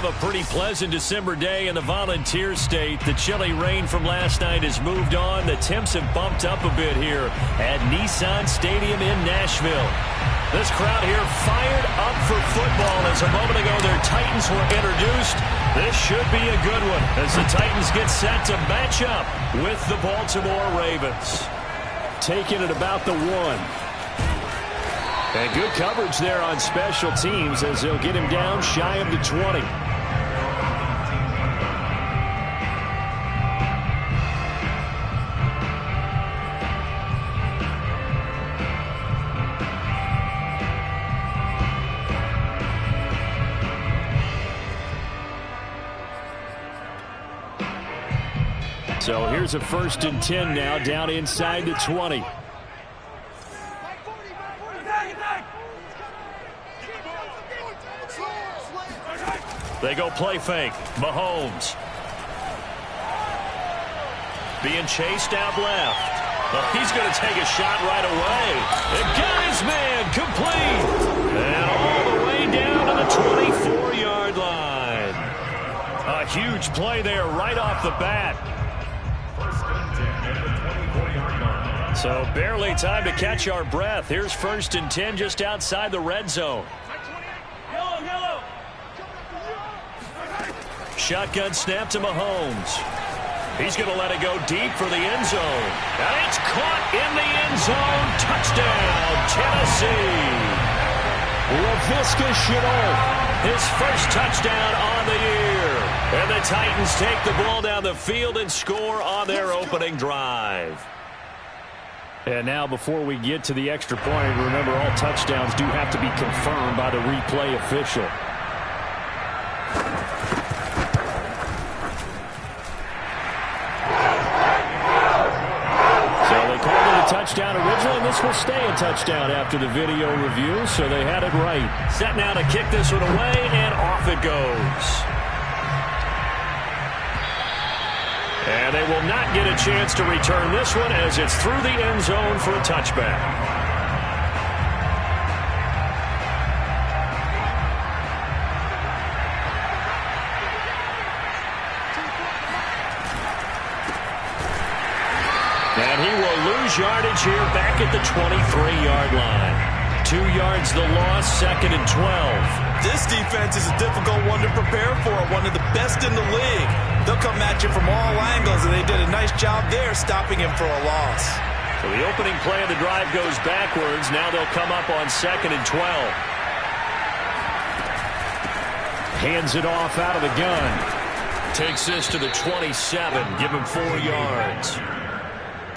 have a pretty pleasant December day in the Volunteer State. The chilly rain from last night has moved on. The temps have bumped up a bit here at Nissan Stadium in Nashville. This crowd here fired up for football as a moment ago their Titans were introduced. This should be a good one as the Titans get set to match up with the Baltimore Ravens. Taking it about the 1. And good coverage there on special teams as they'll get him down shy of the 20. So here's a 1st and 10 now down inside the 20. They go play fake. Mahomes. Being chased out left. Well, he's going to take a shot right away. It got his man complete. And all the way down to the 24-yard line. A huge play there right off the bat. So barely time to catch our breath. Here's 1st and 10 just outside the red zone. Shotgun snap to Mahomes. He's going to let it go deep for the end zone. And it's caught in the end zone. Touchdown, Tennessee. Laviska Shenault, his first touchdown on the year. And the Titans take the ball down the field and score on their opening drive. And now before we get to the extra point, remember all touchdowns do have to be confirmed by the replay official. Touchdown originally, and this will stay a touchdown after the video review, so they had it right. Set now to kick this one away, and off it goes. And they will not get a chance to return this one as it's through the end zone for a touchback. And he will lose yardage here back at the 23-yard line. 2 yards the loss, 2nd and 12. This defense is a difficult one to prepare for, one of the best in the league. They'll come at you from all angles, and they did a nice job there stopping him for a loss. So the opening play of the drive goes backwards. Now they'll come up on 2nd and 12. Hands it off out of the gun. Takes this to the 27. Give him 4 yards.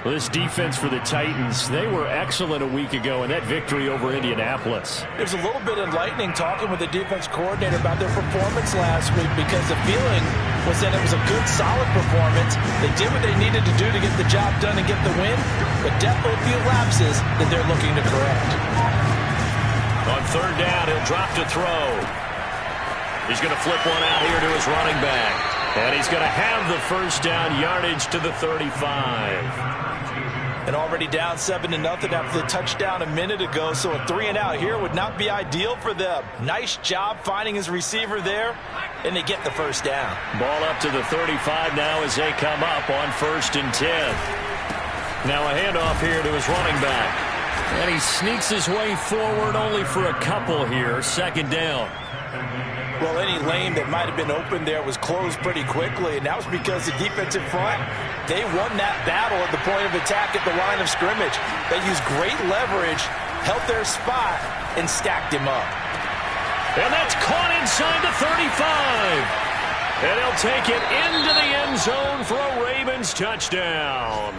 Well, this defense for the Titans, they were excellent a week ago in that victory over Indianapolis. There's a little bit enlightening talking with the defense coordinator about their performance last week because the feeling was that it was a good, solid performance. They did what they needed to do to get the job done and get the win, but definitely a few lapses that they're looking to correct. On 3rd down, he'll drop to throw. He's going to flip one out here to his running back. And he's going to have the 1st down, yardage to the 35. And already down 7-0 after the touchdown a minute ago, so a 3-and-out here would not be ideal for them. Nice job finding his receiver there, and they get the 1st down. Ball up to the 35 now as they come up on 1st and 10. Now a handoff here to his running back. And he sneaks his way forward only for a couple here, 2nd down. Well, any lane that might have been open there was closed pretty quickly, and that was because the defensive front, they won that battle at the point of attack at the line of scrimmage. They used great leverage, held their spot, and stacked him up. And that's caught inside the 35. And he'll take it into the end zone for a Ravens touchdown.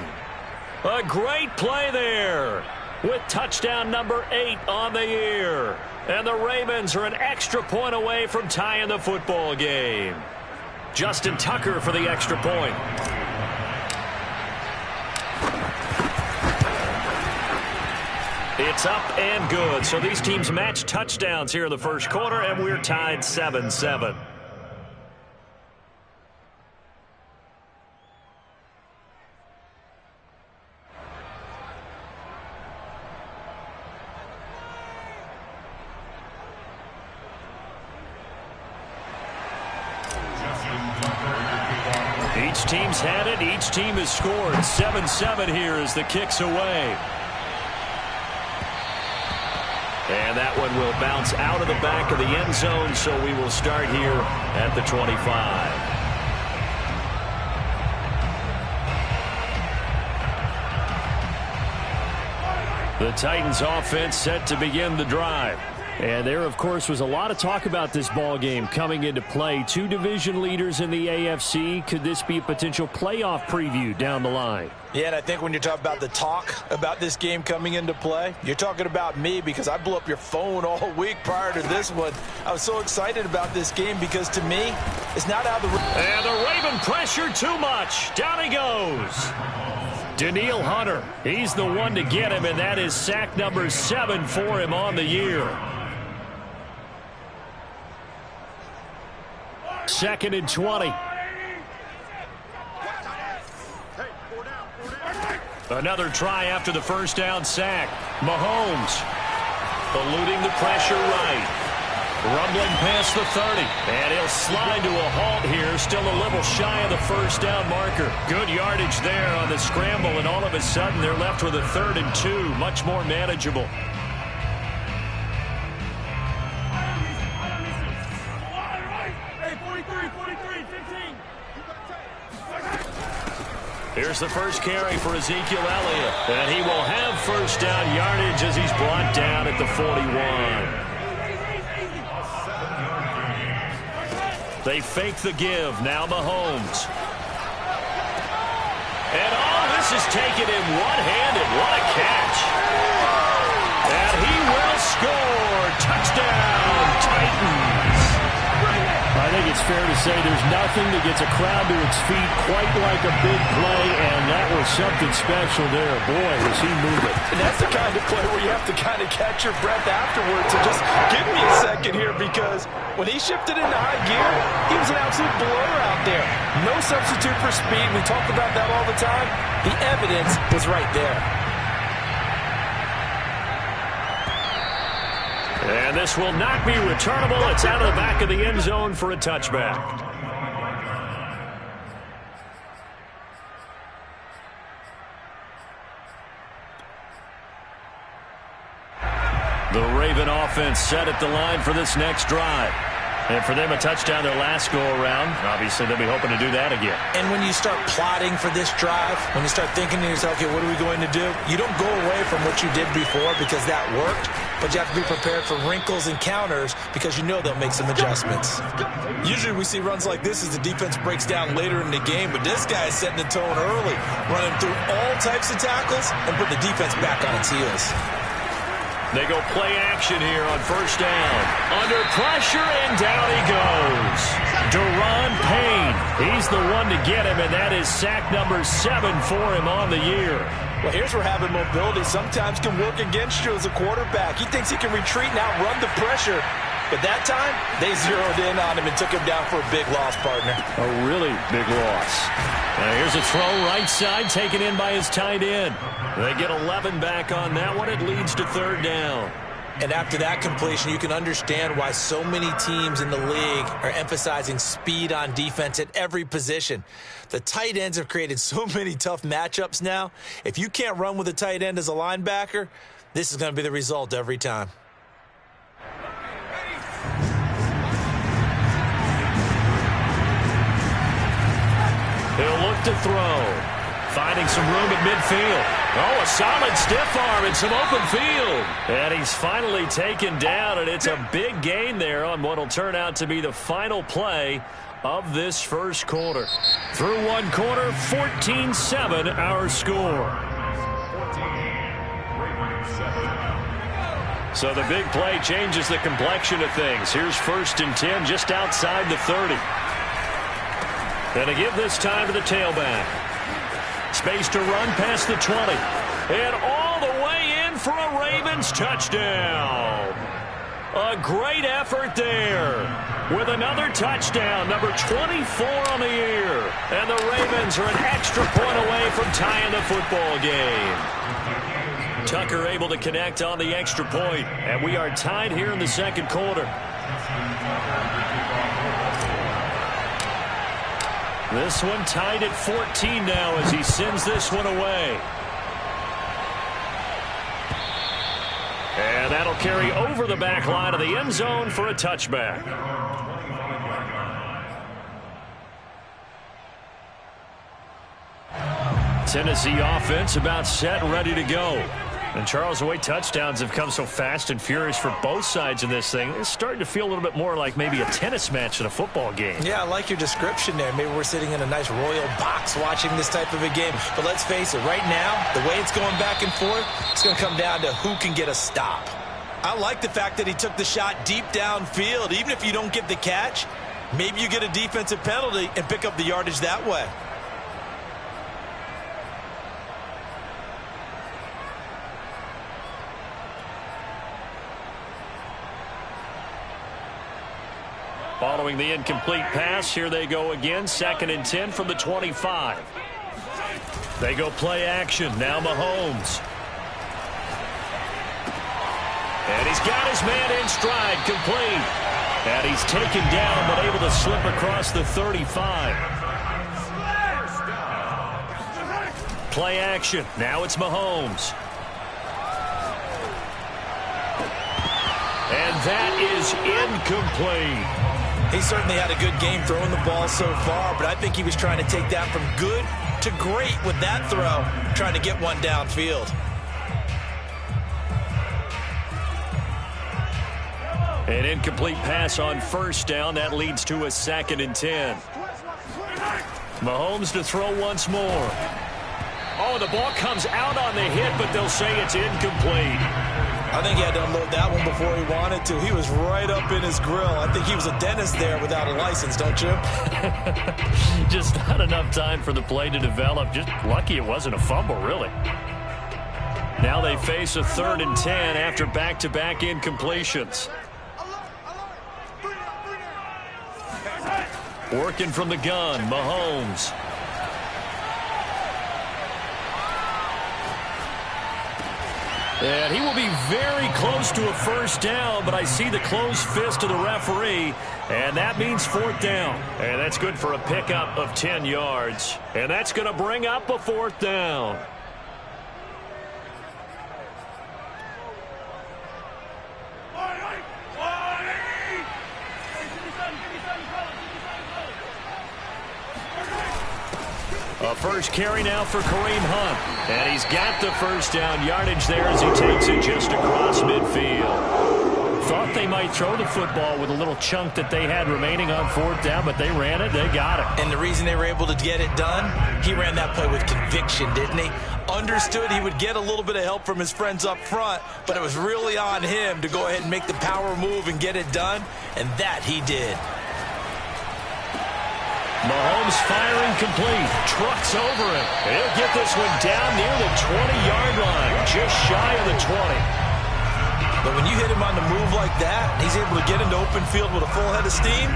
A great play there with touchdown number 8 on the year. And the Ravens are an extra point away from tying the football game. Justin Tucker for the extra point. It's up and good. So these teams match touchdowns here in the first quarter, and we're tied 7-7. Each team's had it. Each team has scored. 7-7 here as the kick's away. And that one will bounce out of the back of the end zone, so we will start here at the 25. The Titans offense set to begin the drive. And there, of course, was a lot of talk about this ball game coming into play. Two division leaders in the AFC. Could this be a potential playoff preview down the line? Yeah, and I think when you're talking about the talk about this game coming into play, you're talking about me because I blew up your phone all week prior to this one. I was so excited about this game because, to me, it's not out of the... And the Raven pressure too much. Down he goes. Danielle Hunter, he's the one to get him, and that is sack number 7 for him on the year. 2nd and 20. Another try after the first down sack. Mahomes eluding the pressure right. Rumbling past the 30. And he'll slide to a halt here. Still a little shy of the first down marker. Good yardage there on the scramble, and all of a sudden they're left with a 3rd and 2. Much more manageable. Here's the first carry for Ezekiel Elliott. And he will have first down yardage as he's brought down at the 41. They fake the give. Now Mahomes. And this is taken in one-handed. What a catch. And he will score. Touchdown, Titans. I think it's fair to say there's nothing that gets a crowd to its feet quite like a big play, and that was something special there. Boy, was he moving. And that's the kind of play where you have to kind of catch your breath afterwards. So just give me a second here, because when he shifted into high gear, he was an absolute blower out there. No substitute for speed. We talk about that all the time. The evidence was right there. And this will not be returnable. It's out of the back of the end zone for a touchback. The Raven offense set at the line for this next drive. And for them, a touchdown their last go-around. Obviously, they'll be hoping to do that again. And when you start plotting for this drive, when you start thinking to yourself, okay, what are we going to do? You don't go away from what you did before because that worked, but you have to be prepared for wrinkles and counters because you know they'll make some adjustments. Usually we see runs like this as the defense breaks down later in the game, but this guy is setting the tone early, running through all types of tackles and put the defense back on its heels. They go play action here on first down. Under pressure, and down he goes. Daron Payne, he's the one to get him, and that is sack number 7 for him on the year. Well, here's where having mobility sometimes can work against you as a quarterback. He thinks he can retreat and outrun the pressure. But that time, they zeroed in on him and took him down for a big loss, partner. A really big loss. Here's a throw right side taken in by his tight end. They get 11 back on that one. It leads to 3rd down. And after that completion, you can understand why so many teams in the league are emphasizing speed on defense at every position. The tight ends have created so many tough matchups now. If you can't run with a tight end as a linebacker, this is going to be the result every time. He'll look to throw. Finding some room at midfield. Oh, a solid stiff arm and some open field. And he's finally taken down, and it's a big gain there on what will turn out to be the final play of this first quarter. Through one quarter, 14-7 our score. So the big play changes the complexion of things. Here's 1st and 10 just outside the 30. And to give this time to the tailback. Space to run past the 20. And all the way in for a Ravens touchdown. A great effort there. With another touchdown, number 24 on the year. And the Ravens are an extra point away from tying the football game. Tucker able to connect on the extra point. And we are tied here in the second quarter. This one tied at 14 now as he sends this one away. And that'll carry over the back line of the end zone for a touchback. Tennessee offense about set and ready to go. And Charles, the way touchdowns have come so fast and furious for both sides in this thing, it's starting to feel a little bit more like maybe a tennis match in a football game. Yeah, I like your description there. Maybe we're sitting in a nice royal box watching this type of a game. But let's face it, right now, the way it's going back and forth, it's going to come down to who can get a stop. I like the fact that he took the shot deep downfield. Even if you don't get the catch, maybe you get a defensive penalty and pick up the yardage that way. Following the incomplete pass, here they go again. 2nd and 10 from the 25. They go play action. Now Mahomes. And he's got his man in stride, complete. And he's taken down, but able to slip across the 35. Play action. Now it's Mahomes. And that is incomplete. He certainly had a good game throwing the ball so far, but I think he was trying to take that from good to great with that throw, trying to get one downfield. An incomplete pass on 1st down. That leads to a 2nd and 10. Mahomes to throw once more. Oh, the ball comes out on the hit, but they'll say it's incomplete. I think he had to unload that one before he wanted to. He was right up in his grill. I think he was a dentist there without a license, don't you? Just not enough time for the play to develop. Just lucky it wasn't a fumble, really. Now they face a 3rd and 10 after back-to-back incompletions. Working from the gun, Mahomes. And he will be very close to a 1st down, but I see the closed fist of the referee, and that means 4th down. And that's good for a pickup of 10 yards. And that's going to bring up a 4th down. A first carry now for Kareem Hunt. And he's got the 1st down yardage there as he takes it just across midfield. Thought they might throw the football with a little chunk that they had remaining on 4th down, but they ran it, they got it. And the reason they were able to get it done, he ran that play with conviction, didn't he? Understood he would get a little bit of help from his friends up front, but it was really on him to go ahead and make the power move and get it done, and that he did. Mahomes firing complete. Trucks over it. He'll get this one down near the 20-yard line. Just shy of the 20. But when you hit him on the move like that, and he's able to get into open field with a full head of steam,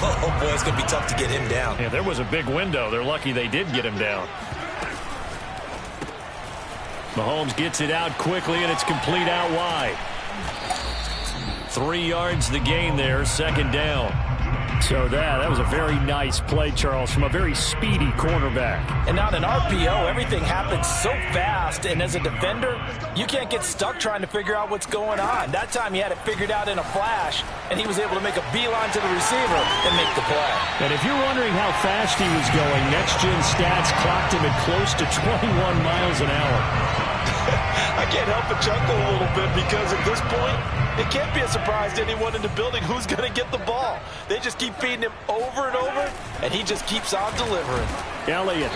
oh boy, it's going to be tough to get him down. Yeah, there was a big window. They're lucky they did get him down. Mahomes gets it out quickly, and it's complete out wide. 3 yards the gain there, 2nd down. So that was a very nice play, Charles, from a very speedy cornerback. And not an RPO. Everything happens so fast, and as a defender, you can't get stuck trying to figure out what's going on. That time he had it figured out in a flash, and he was able to make a beeline to the receiver and make the play. And if you're wondering how fast he was going, Next Gen Stats clocked him at close to 21 miles an hour. I can't help but chuckle a little bit because at this point, it can't be a surprise to anyone in the building who's going to get the ball. They just keep feeding him over and over, and he just keeps on delivering. Elliott.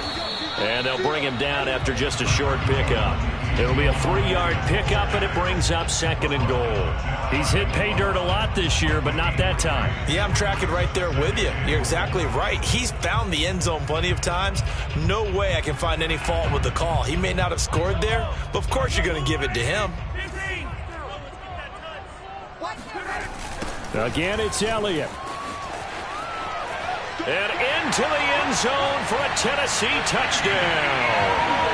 And they'll bring him down after just a short pickup. It'll be a 3-yard pickup, and it brings up 2nd and goal. He's hit pay dirt a lot this year, but not that time. Yeah, I'm tracking right there with you. You're exactly right. He's found the end zone plenty of times. No way I can find any fault with the call. He may not have scored there, but of course you're going to give it to him. Again, it's Elliott. And into the end zone for a Tennessee touchdown.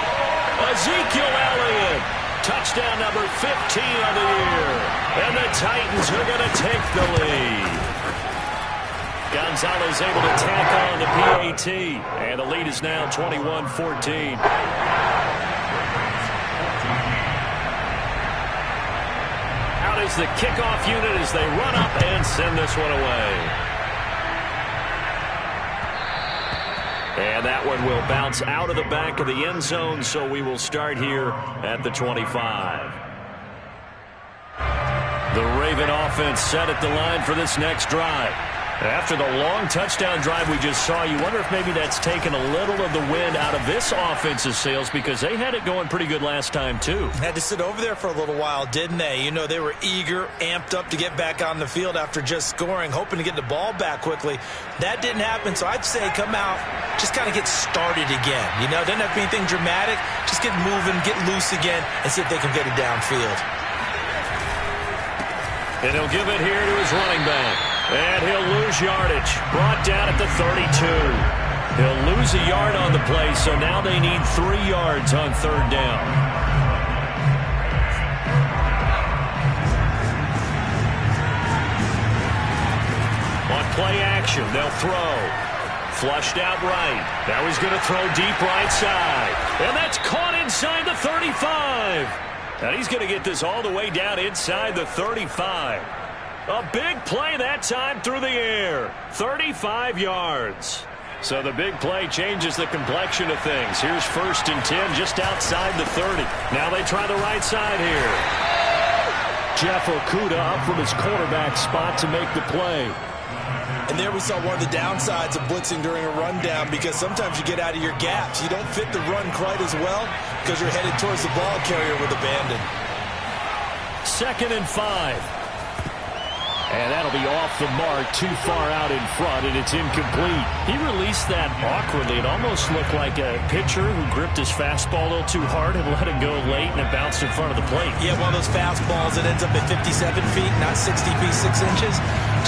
Ezekiel Elliott, touchdown number 15 of the year. And the Titans are going to take the lead. Gonzalez able to tack on the PAT. And the lead is now 21-14. Out is the kickoff unit as they run up and send this one away. And that one will bounce out of the back of the end zone, so we will start here at the 25. The Raven offense set at the line for this next drive. After the long touchdown drive we just saw, you wonder if maybe that's taken a little of the wind out of this offense's sails, because they had it going pretty good last time, too. Had to sit over there for a little while, didn't they? You know, they were eager, amped up to get back on the field after just scoring, hoping to get the ball back quickly. That didn't happen, so I'd say come out, just kind of get started again. You know, doesn't have to be anything dramatic. Just get moving, get loose again, and see if they can get it downfield. And he'll give it here to his running back. And he'll lose yardage. Brought down at the 32. He'll lose a yard on the play, so now they need 3 yards on third down. On play action, they'll throw. Flushed out right. Now he's going to throw deep right side. And that's caught inside the 35. And he's going to get this all the way down inside the 35. A big play that time through the air. 35 yards. So the big play changes the complexion of things. Here's 1st and 10 just outside the 30. Now they try the right side here. Jeff Okudah up from his quarterback spot to make the play. And there we saw one of the downsides of blitzing during a rundown, because sometimes you get out of your gaps. You don't fit the run quite as well because you're headed towards the ball carrier with abandon. 2nd and 5. And that'll be off the mark, too far out in front, and it's incomplete. He released that awkwardly. It almost looked like a pitcher who gripped his fastball a little too hard and let it go late, and it bounced in front of the plate. Yeah, one of those fastballs that ends up at 57 feet, not 60 feet, 6 inches.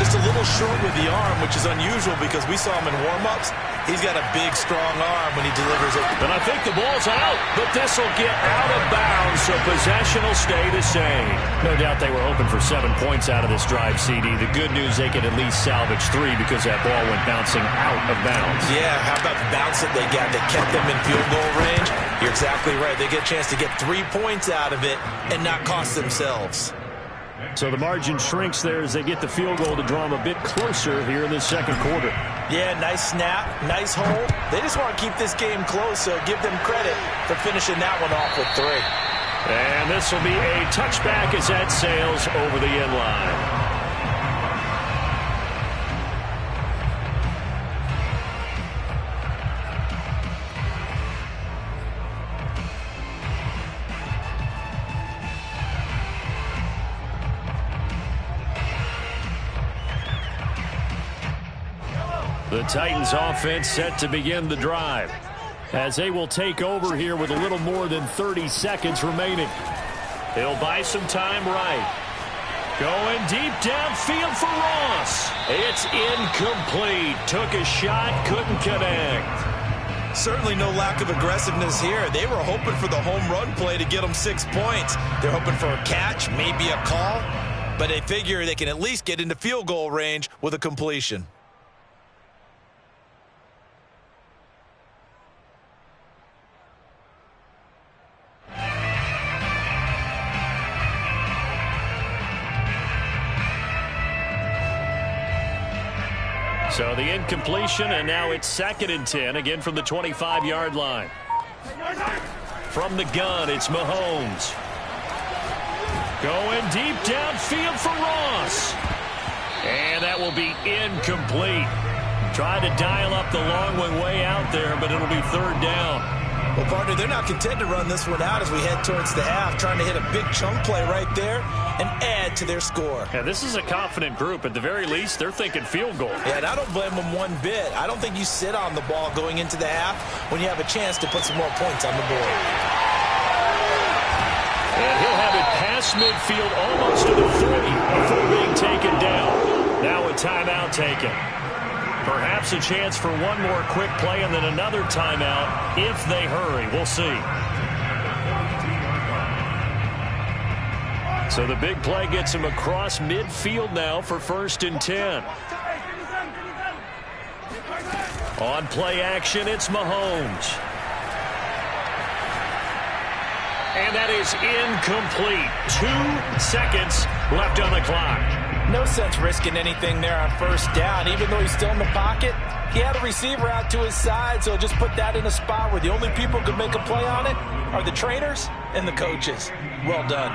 Just a little short with the arm, which is unusual because we saw him in warm-ups. He's got a big, strong arm when he delivers it. And I think the ball's out, but this will get out of bounds, so possession will stay the same. No doubt they were hoping for 7 points out of this drive, CD. The good news, they could at least salvage 3 because that ball went bouncing out of bounds. Yeah, how about the bounce that they got that kept them in field goal range? You're exactly right. They get a chance to get 3 points out of it and not cost themselves. So the margin shrinks there as they get the field goal to draw them a bit closer here in the second quarter. Yeah, nice snap, nice hold. They just want to keep this game close, so give them credit for finishing that one off with 3. And this will be a touchback as that sails over the end line. The Titans offense set to begin the drive as they will take over here with a little more than 30 seconds remaining. He'll buy some time right. Going deep downfield for Ross. It's incomplete. Took a shot, couldn't connect. Certainly no lack of aggressiveness here. They were hoping for the home run play to get them 6 points. They're hoping for a catch, maybe a call, but they figure they can at least get into field goal range with a completion. So the incompletion, and now it's 2nd and 10, again from the 25-yard line. From the gun, it's Mahomes. Going deep downfield for Ross. And that will be incomplete. Tried to dial up the long one way out there, but it'll be 3rd down. Well, partner, they're not content to run this one out as we head towards the half, trying to hit a big chunk play right there and add to their score. Yeah, this is a confident group. At the very least, they're thinking field goal. Yeah, and I don't blame them one bit. I don't think you sit on the ball going into the half when you have a chance to put some more points on the board. And he'll have it past midfield almost to the 40 before being taken down. Now a timeout taken. Perhaps a chance for one more quick play and then another timeout if they hurry. We'll see. So the big play gets him across midfield now for 1st and 10. On play action, it's Mahomes. And that is incomplete. 2 seconds left on the clock. No sense risking anything there on first down. Even though he's still in the pocket, he had a receiver out to his side, so just put that in a spot where the only people who can make a play on it are the trainers and the coaches. Well done.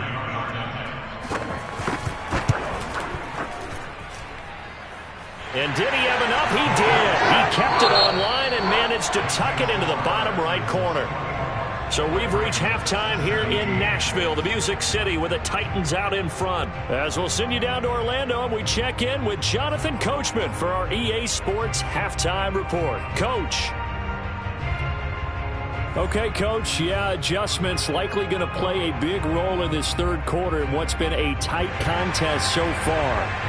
And did he have enough? He did. He kept it online and managed to tuck it into the bottom right corner. So we've reached halftime here in Nashville, the Music City, with the Titans out in front. As we'll send you down to Orlando, and we check in with Jonathan Coachman for our EA Sports Halftime Report. Coach. Okay, Coach. Yeah, adjustments likely going to play a big role in this third quarter in what's been a tight contest so far.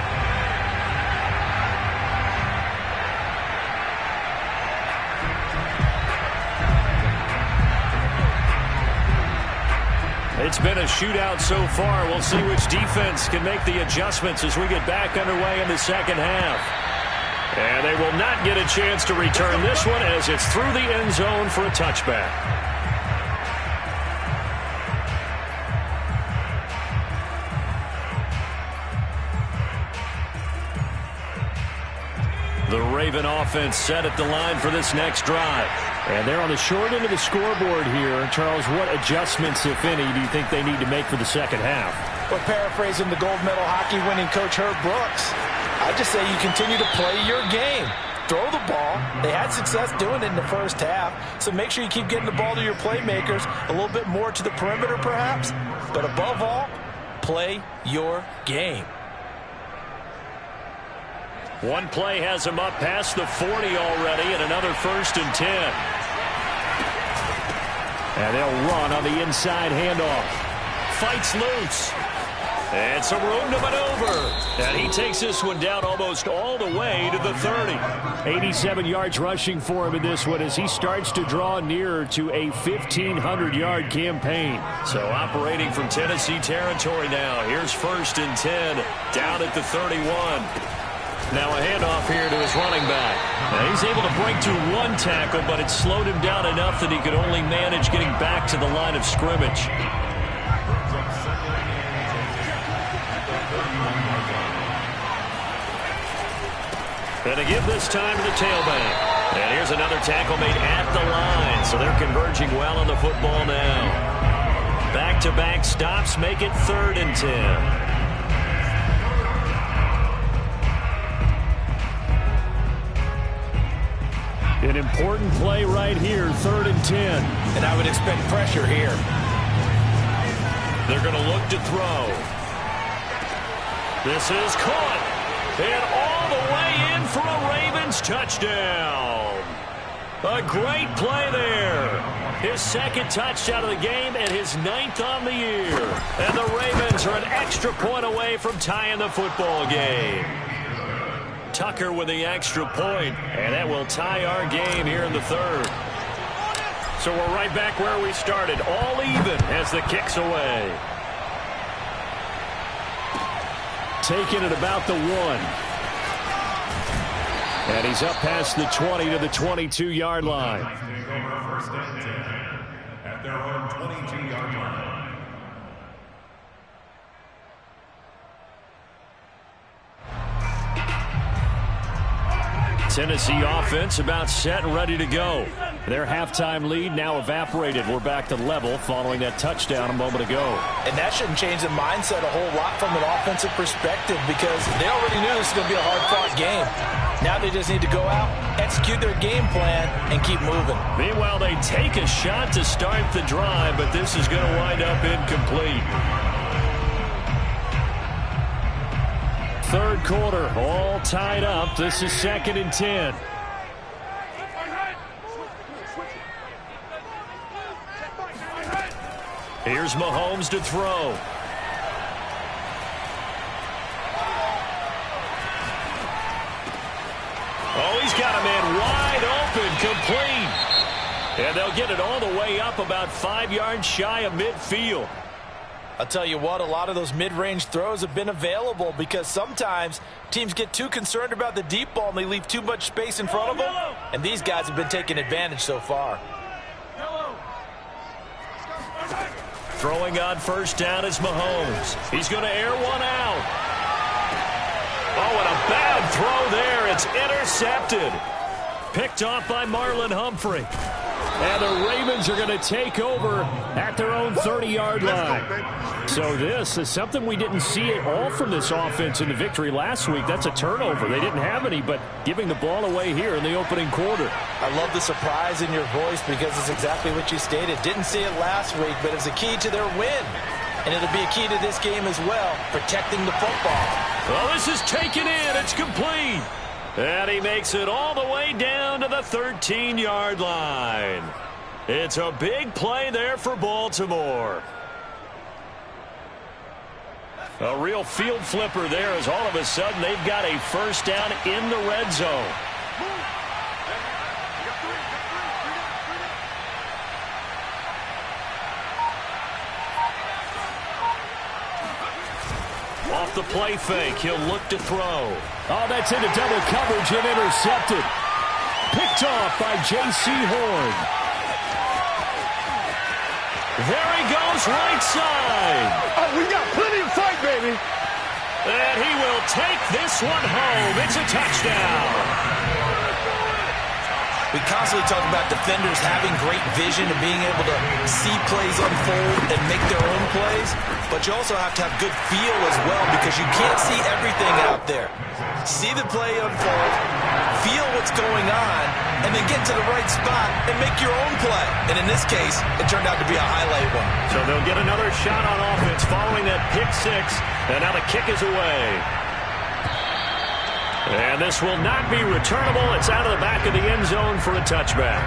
It's been a shootout so far. We'll see which defense can make the adjustments as we get back underway in the second half. And they will not get a chance to return this one as it's through the end zone for a touchback. The Raven offense set at the line for this next drive. And they're on the short end of the scoreboard here. Charles, what adjustments, if any, do you think they need to make for the second half? Well, paraphrasing the gold medal hockey winning coach Herb Brooks, I just say you continue to play your game. Throw the ball. They had success doing it in the first half, so make sure you keep getting the ball to your playmakers, a little bit more to the perimeter perhaps, but above all, play your game. One play has him up past the 40 already, and another 1st and 10. And they'll run on the inside handoff. Fights loose. And some room to maneuver. And he takes this one down almost all the way to the 30. 87 yards rushing for him in this one as he starts to draw nearer to a 1,500-yard campaign. So operating from Tennessee territory now. Here's 1st and 10 down at the 31. Now a handoff here to his running back. Now he's able to break through 1 tackle, but it slowed him down enough that he could only manage getting back to the line of scrimmage. And to give this time to the tailback. And here's another tackle made at the line, so they're converging well on the football now. Back-to-back stops make it 3rd and 10. An important play right here, 3rd and 10. And I would expect pressure here. They're going to look to throw. This is caught. And all the way in for a Ravens touchdown. A great play there. His 2nd touchdown of the game and his 9th on the year. And the Ravens are an extra point away from tying the football game. Tucker with the extra point, and that will tie our game here in the 3rd. So we're right back where we started, all even as the kick's away. Taking it about the 1. And he's up past the 20 to the 22-yard line. At their own 22-yard line. Tennessee offense about set and ready to go. Their halftime lead now evaporated. We're back to level following that touchdown a moment ago. And that shouldn't change the mindset a whole lot from an offensive perspective because they already knew this was going to be a hard-fought game. Now they just need to go out, execute their game plan, and keep moving. Meanwhile, they take a shot to start the drive, but this is going to wind up incomplete. 3rd quarter, all tied up. This is 2nd and 10. Here's Mahomes to throw. Oh, he's got a man wide open, complete. And they'll get it all the way up about 5 yards shy of midfield. I'll tell you what, a lot of those mid-range throws have been available because sometimes teams get too concerned about the deep ball and they leave too much space in front of them. And these guys have been taking advantage so far. Throwing on first down is Mahomes. He's going to air one out. Oh, and a bad throw there. It's intercepted. Picked off by Marlon Humphrey. And the Ravens are going to take over at their own 30-yard line. So this is something we didn't see at all from this offense in the victory last week. That's a turnover. They didn't have any, but giving the ball away here in the opening quarter. I love the surprise in your voice because it's exactly what you stated. Didn't see it last week, but it's a key to their win. And it'll be a key to this game as well, protecting the football. Well, this is taken in. It's complete. And he makes it all the way down to the 13-yard line. It's a big play there for Baltimore. A real field flipper there as all of a sudden they've got a first down in the red zone. Off the play fake, he'll look to throw. Oh, that's into double coverage and intercepted. Picked off by J.C. Horn. There he goes, right side. Oh, we got plenty of fight, baby. And he will take this one home. It's a touchdown. We constantly talk about defenders having great vision and being able to see plays unfold and make their own plays. But you also have to have good feel as well because you can't see everything out there. See the play unfold, feel what's going on, and then get to the right spot and make your own play. And in this case, it turned out to be a highlight one. So they'll get another shot on offense following that pick six. And now the kick is away. And this will not be returnable. It's out of the back of the end zone for a touchback.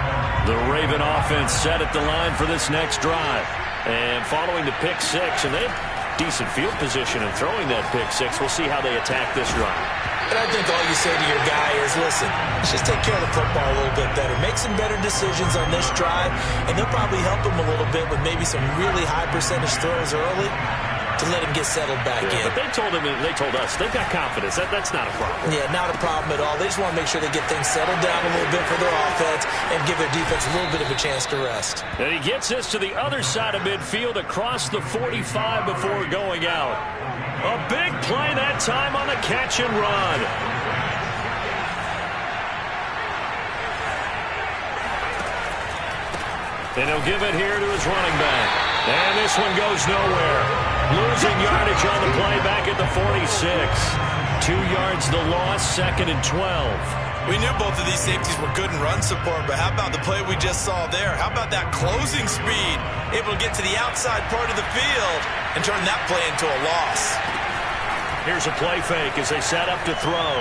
The Raven offense set at the line for this next drive. And following the pick six, and they have decent field position in throwing that pick six. We'll see how they attack this drive. And I think all you say to your guy is, listen, let's just take care of the football a little bit better. Make some better decisions on this drive, and they'll probably help him a little bit with maybe some really high percentage throws early to let him get settled back in. But they told us, they've got confidence. That's not a problem. Yeah, not a problem at all. They just want to make sure they get things settled down a little bit for their offense and give their defense a little bit of a chance to rest. And he gets us to the other side of midfield across the 45 before going out. A big play that time on the catch and run. And he'll give it here to his running back. And this one goes nowhere. Losing yardage on the play back at the 46. 2 yards the loss, 2nd and 12. We knew both of these safeties were good in run support, but how about the play we just saw there? How about that closing speed? Able to get to the outside part of the field and turn that play into a loss. Here's a play fake as they set up to throw.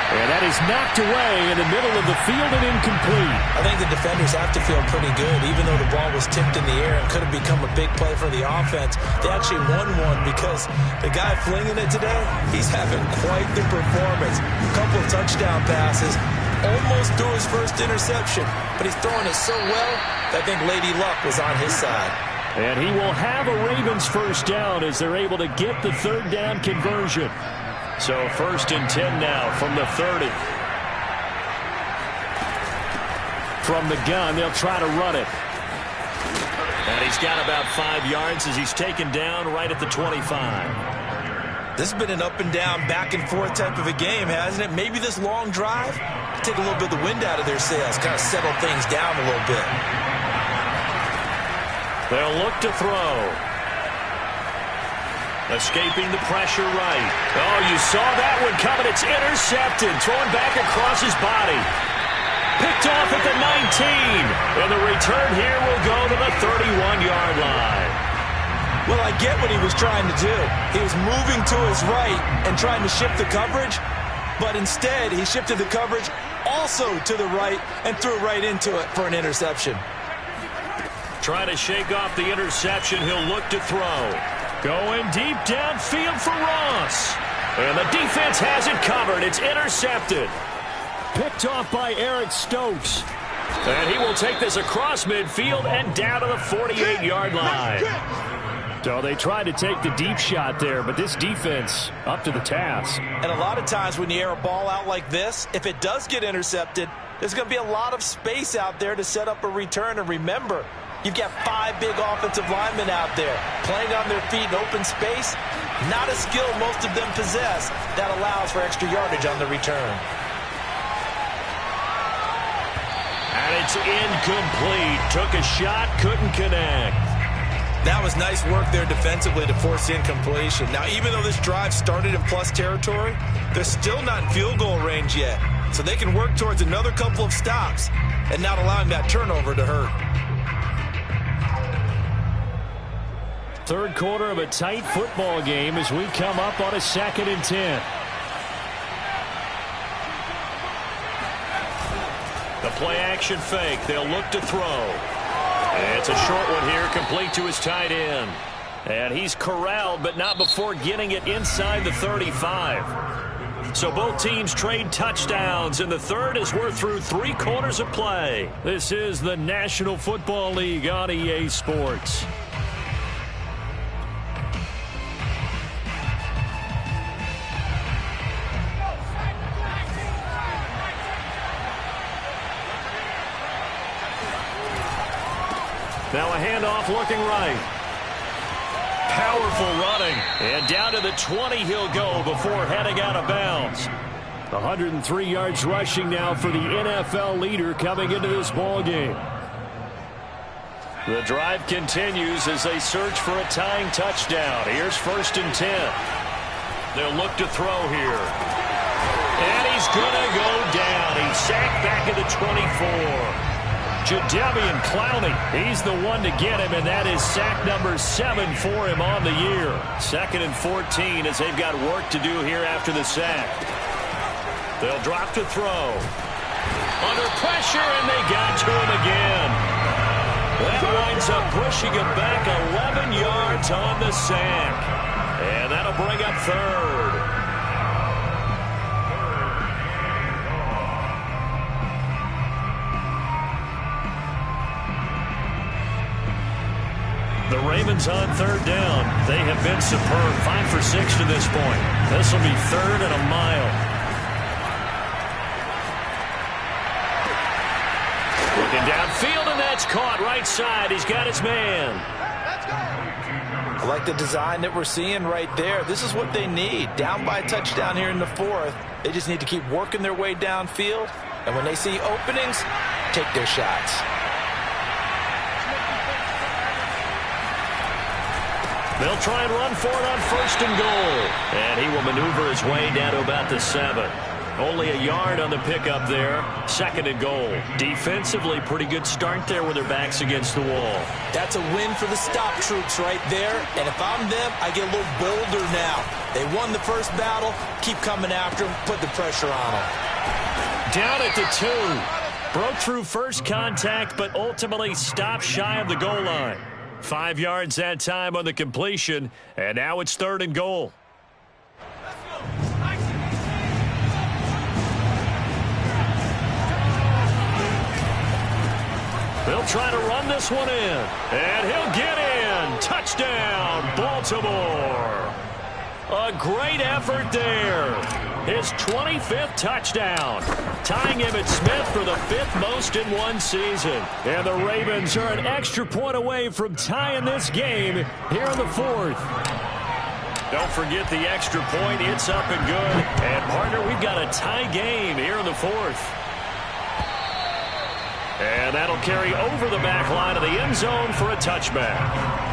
And that is knocked away in the middle of the field and incomplete. I think the defenders have to feel pretty good. Even though the ball was tipped in the air and could have become a big play for the offense, they actually won one because the guy flinging it today, he's having quite the performance. A couple of touchdown passes, almost threw his first interception, but he's throwing it so well that I think Lady Luck was on his side. And he will have a Ravens first down as they're able to get the third down conversion. So 1st and 10 now from the 30. From the gun, they'll try to run it. And he's got about 5 yards as he's taken down right at the 25. This has been an up and down, back and forth type of a game, hasn't it? Maybe this long drive take a little bit of the wind out of their sails, kind of settle things down a little bit. They'll look to throw. Escaping the pressure right. Oh, you saw that one coming. It's intercepted. Throwing back across his body. Picked off at the 19. And the return here will go to the 31-yard line. Well, I get what he was trying to do. He was moving to his right and trying to shift the coverage. But instead, he shifted the coverage also to the right and threw right into it for an interception. Trying to shake off the interception. He'll look to throw. Going deep downfield for Ross. And the defense has it covered. It's intercepted. Picked off by Eric Stokes. And he will take this across midfield and down to the 48-yard line. So they tried to take the deep shot there, but this defense up to the task. And a lot of times when you air a ball out like this, if it does get intercepted, there's going to be a lot of space out there to set up a return. And remember, you've got 5 big offensive linemen out there playing on their feet in open space. Not a skill most of them possess that allows for extra yardage on the return. And it's incomplete. Took a shot, couldn't connect. That was nice work there defensively to force incompletion. Now, even though this drive started in plus territory, they're still not in field goal range yet. So they can work towards another couple of stops and not allowing that turnover to hurt. Third quarter of a tight football game as we come up on a 2nd and 10. The play action fake. They'll look to throw. It's a short one here, complete to his tight end. And he's corralled, but not before getting it inside the 35. So both teams trade touchdowns, and the third as we're through 3 quarters of play. This is the National Football League on EA Sports. Now a handoff looking right. Powerful running. And down to the 20 he'll go before heading out of bounds. 103 yards rushing now for the NFL leader coming into this ball game. The drive continues as they search for a tying touchdown. Here's 1st and 10. They'll look to throw here. And he's going to go down. He's sacked back at the 24. Jadeveon Clowney, he's the one to get him, and that is sack number 7 for him on the year. 2nd and 14 as they've got work to do here after the sack. They'll drop to throw. Under pressure, and they got to him again. That winds up pushing him back 11 yards on the sack. And that'll bring up 3rd. The Ravens on 3rd down. They have been superb. 5 for 6 to this point. This will be 3rd and a mile. Looking downfield, and that's caught right side. He's got his man. I like the design that we're seeing right there. This is what they need. Down by a touchdown here in the 4th. They just need to keep working their way downfield. And when they see openings, take their shots. They'll try and run for it on 1st and goal. And he will maneuver his way down to about the 7. Only a yard on the pickup there. 2nd and goal. Defensively, pretty good start there with their backs against the wall. That's a win for the stop troops right there. And if I'm them, I get a little bolder now. They won the first battle. Keep coming after them. Put the pressure on them. Down at the 2. Broke through first contact, but ultimately stopped shy of the goal line. 5 yards that time on the completion, and now it's 3rd and goal. They'll try to run this one in, and he'll get in. Touchdown, Baltimore. A great effort there. His 25th touchdown, tying Emmitt Smith for the 5th most in one season. And the Ravens are an extra point away from tying this game here in the 4th. Don't forget the extra point. It's up and good. And, partner, we've got a tie game here in the 4th. And that'll carry over the back line of the end zone for a touchback.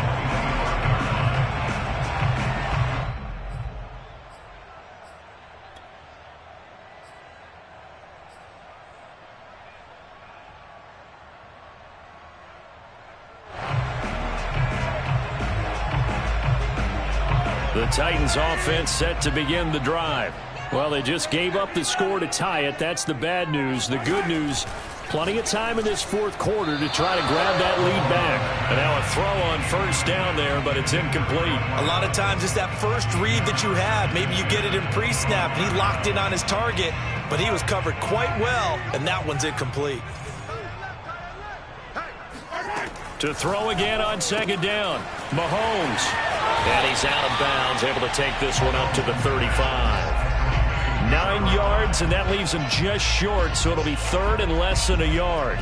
The Titans offense set to begin the drive. Well, they just gave up the score to tie it. That's the bad news. The good news, plenty of time in this 4th quarter to try to grab that lead back. And now a throw on 1st down there, but it's incomplete. A lot of times it's that first read that you have. Maybe you get it in pre-snap, and he locked in on his target, but he was covered quite well, and that one's incomplete. To throw again on second down. Mahomes. And he's out of bounds, able to take this one up to the 35. 9 yards, and that leaves him just short, so it'll be third and less than a yard.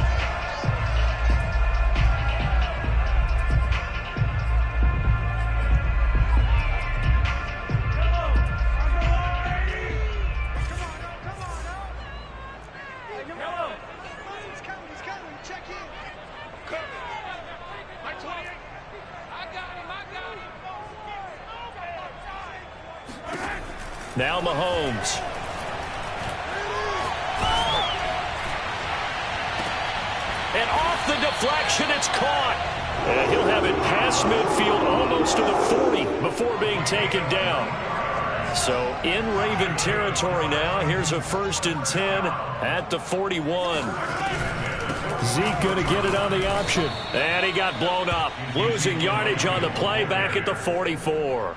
Now Mahomes. And off the deflection, it's caught. And he'll have it past midfield almost to the 40 before being taken down. So in Raven territory now. Here's a 1st and 10 at the 41. Zeke going to get it on the option. And he got blown up. Losing yardage on the play back at the 44.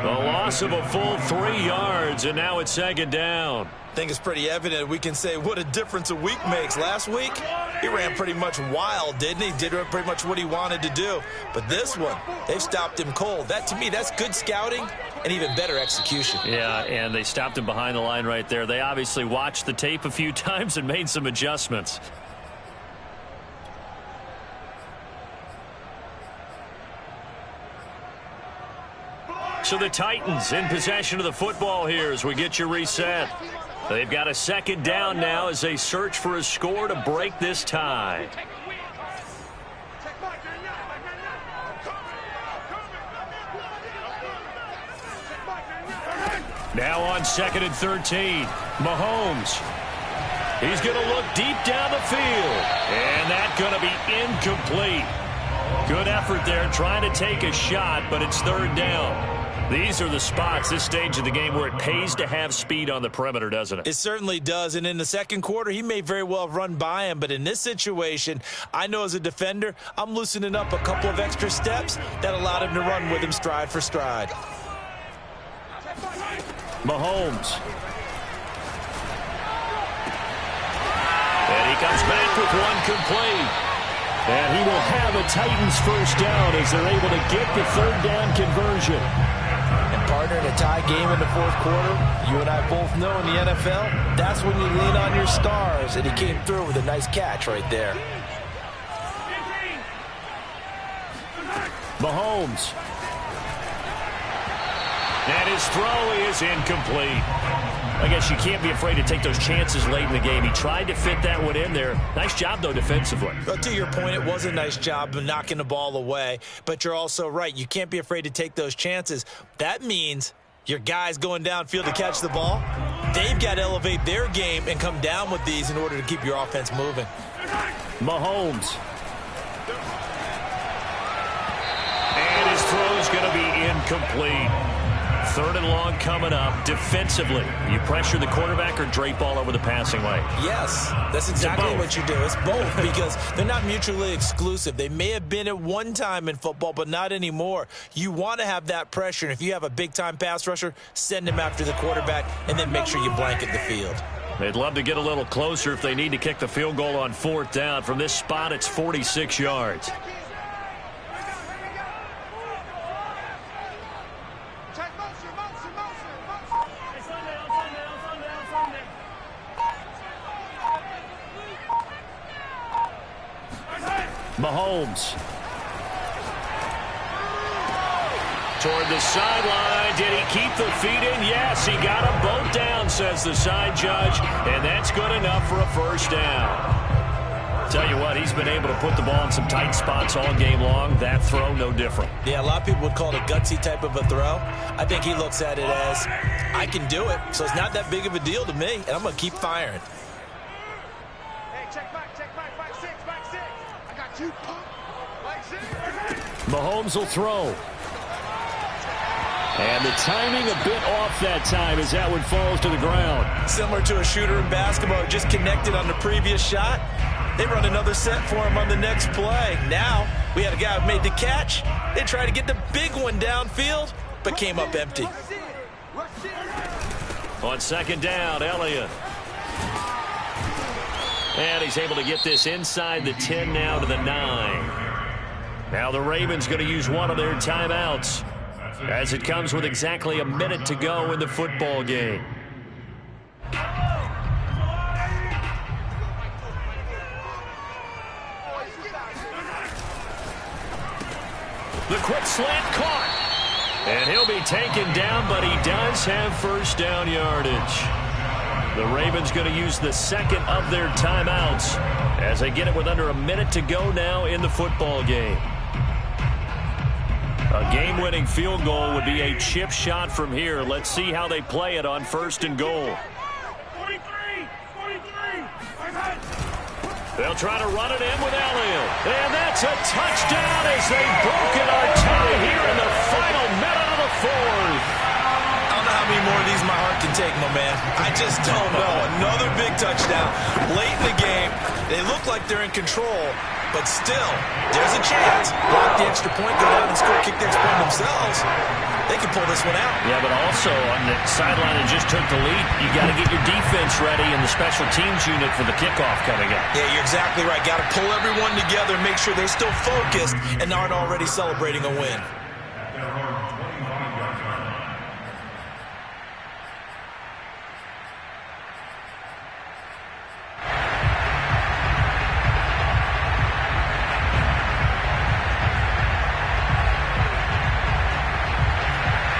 The loss of a full 3 yards, and now it's second down. I think it's pretty evident. We can say what a difference a week makes. Last week, he ran pretty much wild, didn't he? Did pretty much what he wanted to do. But this one, they've stopped him cold. That, to me, that's good scouting and even better execution. Yeah, and they stopped him behind the line right there. They obviously watched the tape a few times and made some adjustments. So the Titans in possession of the football here as we get you reset. They've got a second down now as they search for a score to break this tie. Now on 2nd and 13, Mahomes. He's going to look deep down the field, and that's going to be incomplete. Good effort there trying to take a shot, but it's 3rd down. These are the spots, this stage of the game, where it pays to have speed on the perimeter, doesn't it? It certainly does, and in the second quarter, he may very well have run by him, but in this situation, I know as a defender, I'm loosening up a couple of extra steps that allowed him to run with him stride for stride. Mahomes. And he comes back with one complete. And he will have a Titans first down as they're able to get the 3rd down conversion. And partner, in a tie game in the 4th quarter, you and I both know in the NFL, that's when you lean on your stars, and he came through with a nice catch right there. Mahomes. And his throw is incomplete. I guess you can't be afraid to take those chances late in the game. He tried to fit that one in there. Nice job, though, defensively. Well, to your point, it was a nice job of knocking the ball away. But you're also right. You can't be afraid to take those chances. That means your guys going downfield to catch the ball, they've got to elevate their game and come down with these in order to keep your offense moving. Mahomes. And his throw is going to be incomplete. 3rd and long coming up. Defensively, you pressure the quarterback or drape all over the passing lane? Yes, that's exactly what you do. It's both because they're not mutually exclusive. They may have been at one time in football, but not anymore. You want to have that pressure, and if you have a big-time pass rusher, send him after the quarterback, and then make sure you blanket the field. They'd love to get a little closer if they need to kick the field goal on 4th down. From this spot, it's 46 yards. Mahomes. Toward the sideline. Did he keep the feet in? Yes, he got them both down, says the side judge. And that's good enough for a first down. Tell you what, he's been able to put the ball in some tight spots all game long. That throw, no different. Yeah, a lot of people would call it a gutsy type of a throw. I think he looks at it as, I can do it, so it's not that big of a deal to me, and I'm going to keep firing. Mahomes will throw. And the timing a bit off that time as that one falls to the ground. Similar to a shooter in basketball, just connected on the previous shot. They run another set for him on the next play. Now, we had a guy who made the catch. They tried to get the big one downfield, but came up empty. On 2nd down, Elliott. And he's able to get this inside the 10 now to the 9. Now the Ravens going to use one of their timeouts as it comes with exactly a minute to go in the football game. The quick slant caught. And he'll be taken down, but he does have first down yardage. The Ravens going to use the second of their timeouts as they get it with under a minute to go now in the football game. A game-winning field goal would be a chip shot from here. Let's see how they play it on first and goal. 43. They'll try to run it in with Elliott. And that's a touchdown as they've broken our tie here in the final minute of the fourth. I don't know how many more of these my heart can take, my man. I just don't know. Another big touchdown late in the game. They look like they're in control, but still, there's a chance. Block the extra point, go down and score, kick the extra point themselves. They can pull this one out. Yeah, but also on the sideline that just took the lead, you got to get your defense ready and the special teams unit for the kickoff coming up. Yeah, you're exactly right. Got to pull everyone together and make sure they're still focused and aren't already celebrating a win.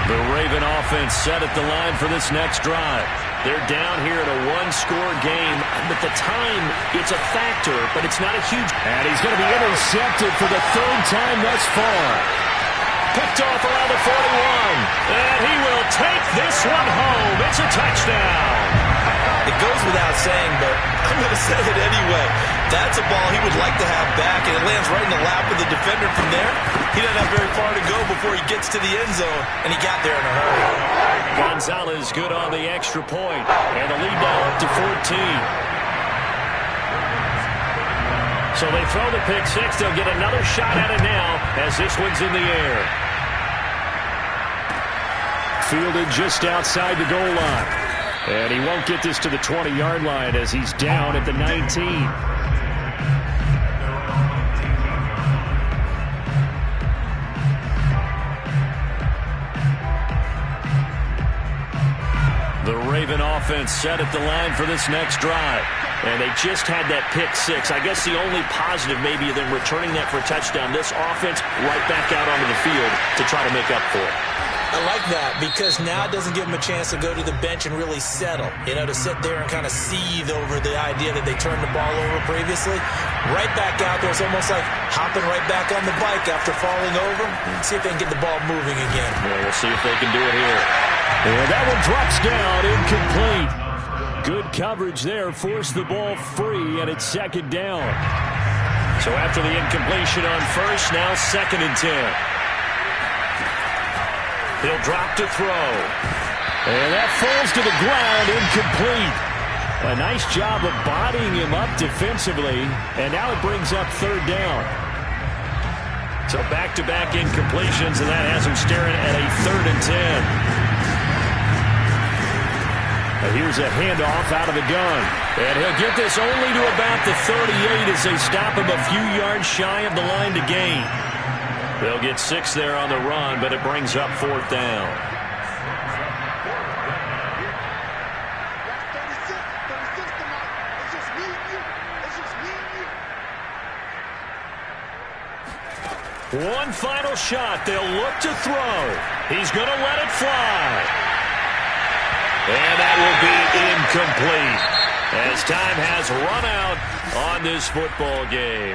The Raven offense set at the line for this next drive. They're down here in a one-score game, but the time, it's a factor, but it's not a huge... And he's going to be intercepted for the third time thus far. Picked off around the 41, and he will take this one home. It's a touchdown. It goes without saying, but I'm going to say it anyway. That's a ball he would like to have back, and it lands right in the lap of the defender from there. He doesn't have very far to go before he gets to the end zone, and he got there in a hurry. Gonzalez good on the extra point, and the lead now up to 14. So they throw the pick six. They'll get another shot at it now as this one's in the air. Fielded just outside the goal line. And he won't get this to the 20-yard line as he's down at the 19. The Raven offense set at the line for this next drive. And they just had that pick six. I guess the only positive maybe of them returning that for a touchdown. This offense right back out onto the field to try to make up for it. I like that because now it doesn't give them a chance to go to the bench and really settle. You know, to sit there and kind of seethe over the idea that they turned the ball over previously. Right back out there. It's almost like hopping right back on the bike after falling over. See if they can get the ball moving again. Yeah, we'll see if they can do it here. And that one drops down, incomplete. Good coverage there, forced the ball free, and it's second down. So after the incompletion on first, now 2nd and 10. He'll drop to throw. And that falls to the ground, incomplete. A nice job of bodying him up defensively, and now it brings up 3rd down. So back-to-back incompletions, and that has him staring at a 3rd and 10. Here's a handoff out of the gun. And he'll get this only to about the 38 as they stop him a few yards shy of the line to gain. They'll get 6 there on the run, but it brings up 4th down. One final shot. They'll look to throw. He's going to let it fly. And that will be incomplete as time has run out on this football game.